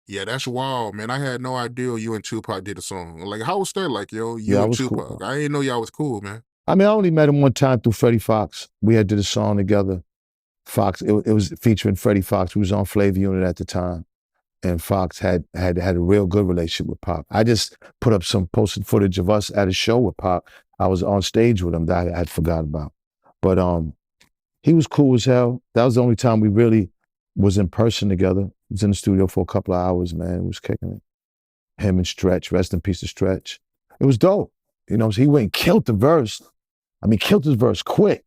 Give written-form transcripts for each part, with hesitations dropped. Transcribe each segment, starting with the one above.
Yeah, that's wild, man. I had no idea you and Tupac did a song. Like, how was that like, yo? Yeah, You I and was Tupac. cool. I didn't know y'all was cool, man. I mean, I only met him one time through Freddie Fox. We had did a song together. Fox, it was featuring Freddie Fox, who was on Flavor Unit at the time. And Fox had a real good relationship with Pac. I just put up some posted footage of us at a show with Pac. I was on stage with him that I had forgot about. But he was cool as hell. That was the only time we really was in person together. He was in the studio for a couple of hours, man. It was kicking it. Him and Stretch, rest in peace to Stretch. It was dope. You know, so he went and killed the verse. I mean, killed his verse quick.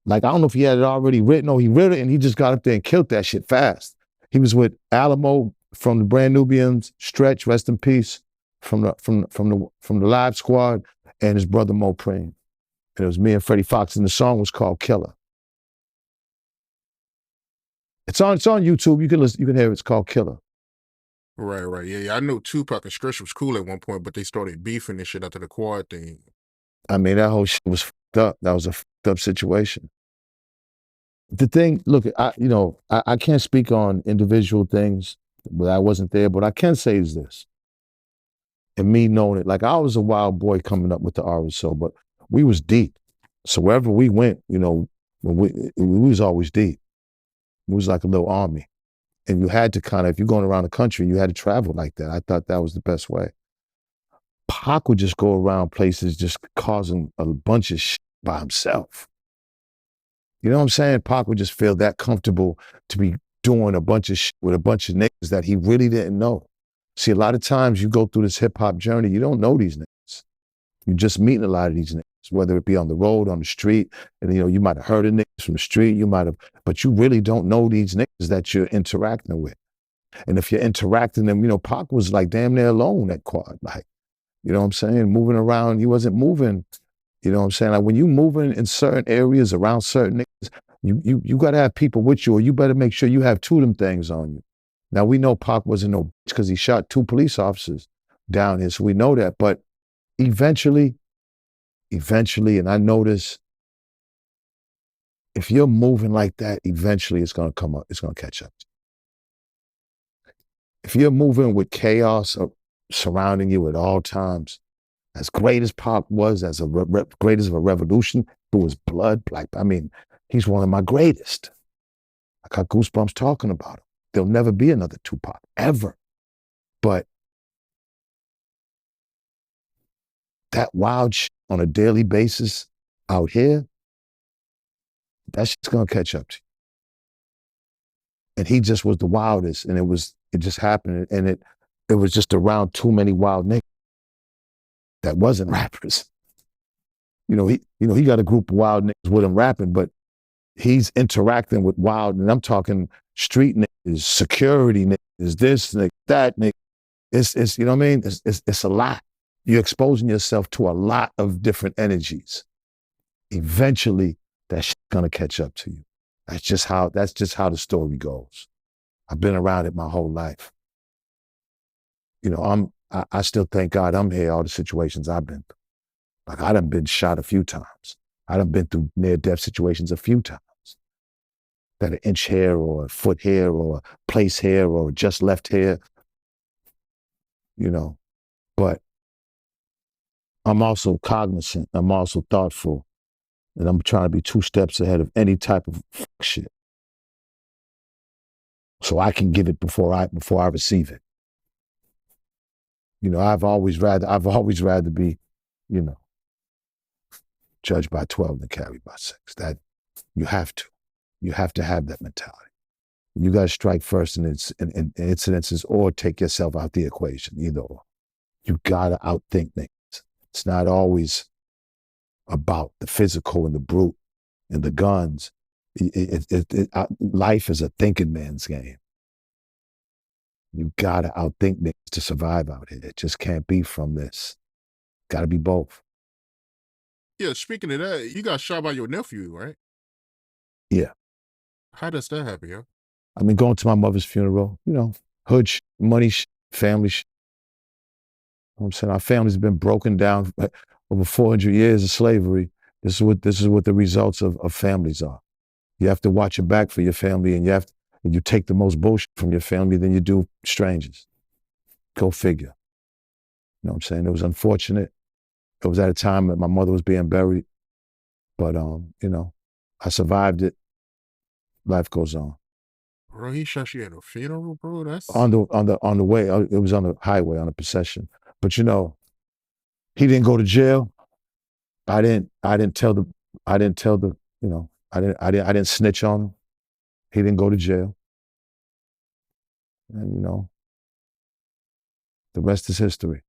Like, I don't know if he had it already written or he read it and he just got up there and killed that shit fast. He was with Alamo from the Brand Nubians, Stretch, rest in peace, from the Live Squad, and his brother Mo Preem. And it was me and Freddie Fox, and the song was called Killer. It's on YouTube. You can listen, you can hear it. It's called Killer. Right, right. Yeah, yeah. I know Tupac and Stretch was cool at one point, but they started beefing and shit after the quad thing. I mean, that whole shit was fucked up. That was a fucked up situation. The thing, look, I can't speak on individual things, but I wasn't there. But I can say is this, and me knowing it, like I was a wild boy coming up with the RSO, but we was deep. So wherever we went, when we was always deep. It was like a little army. And you had to kind of, if you're going around the country, you had to travel like that. I thought that was the best way. Pac would just go around places just causing a bunch of shit by himself. You know what I'm saying? Pac would just feel that comfortable to be doing a bunch of shit with a bunch of niggas that he really didn't know. See, a lot of times you go through this hip hop journey, you don't know these niggas. You're just meeting a lot of these niggas, whether it be on the road, on the street, and you might have heard of niggas from the street, but you really don't know these niggas that you're interacting with. And if you're interacting them, Pac was like damn near alone at quad, like, you know what I'm saying? Moving around, he wasn't moving, you know what I'm saying? Like when you moving in certain areas around certain niggas, you gotta have people with you, or you better make sure you have two of them things on you. Now we know Pac wasn't no bitch because he shot 2 police officers down here, so we know that, but eventually, and I notice if you're moving like that, eventually it's gonna come up, it's gonna catch up. If you're moving with chaos surrounding you at all times, as great as Pac was, as great as a revolution through his blood, like, I mean, he's one of my greatest. I got goosebumps talking about him. There'll never be another Tupac, ever. But that wild shit on a daily basis out here, that shit's gonna catch up to you. And he just was the wildest, and it just happened, and it was just around too many wild niggas that wasn't rappers. He got a group of wild niggas with him rapping, but he's interacting with wild, and I'm talking street niggas, security niggas, this nigga, that nigga. It's you know what I mean? It's a lot. You're exposing yourself to a lot of different energies. Eventually, that shit's gonna catch up to you. That's just how the story goes. I've been around it my whole life. I still thank God I'm here, all the situations I've been through. Like I done been shot a few times. I done been through near-death situations a few times. That an inch here or a foot here or a place here or just left here. But I'm also cognizant, I'm also thoughtful, and I'm trying to be 2 steps ahead of any type of shit. So I can give it before I receive it. I've always rather be, judged by 12 than carried by 6. That you have to have that mentality. You got to strike first in incidences or take yourself out the equation, either or. You got to outthink niggas. It's not always about the physical and the brute and the guns. Life is a thinking man's game. You got to outthink niggas to survive out here. It just can't be from this. Got to be both. Yeah, speaking of that, you got shot by your nephew, right? Yeah. How does that happen, yo? I mean, going to my mother's funeral, hood money family You know what I'm saying? Our family's been broken down over 400 years of slavery. This is what the results of families are. You have to watch your back for your family, and And you take the most bullshit from your family than you do strangers. Go figure. You know what I'm saying? It was unfortunate. It was at a time that my mother was being buried. But, you know, I survived it. Life goes on. Bro, he shot you at a funeral, bro? That's On the way, it was on the highway, on a procession. But, you know, he didn't go to jail. I didn't tell the, you know, I didn't snitch on him. He didn't go to jail. And, you know, the rest is history.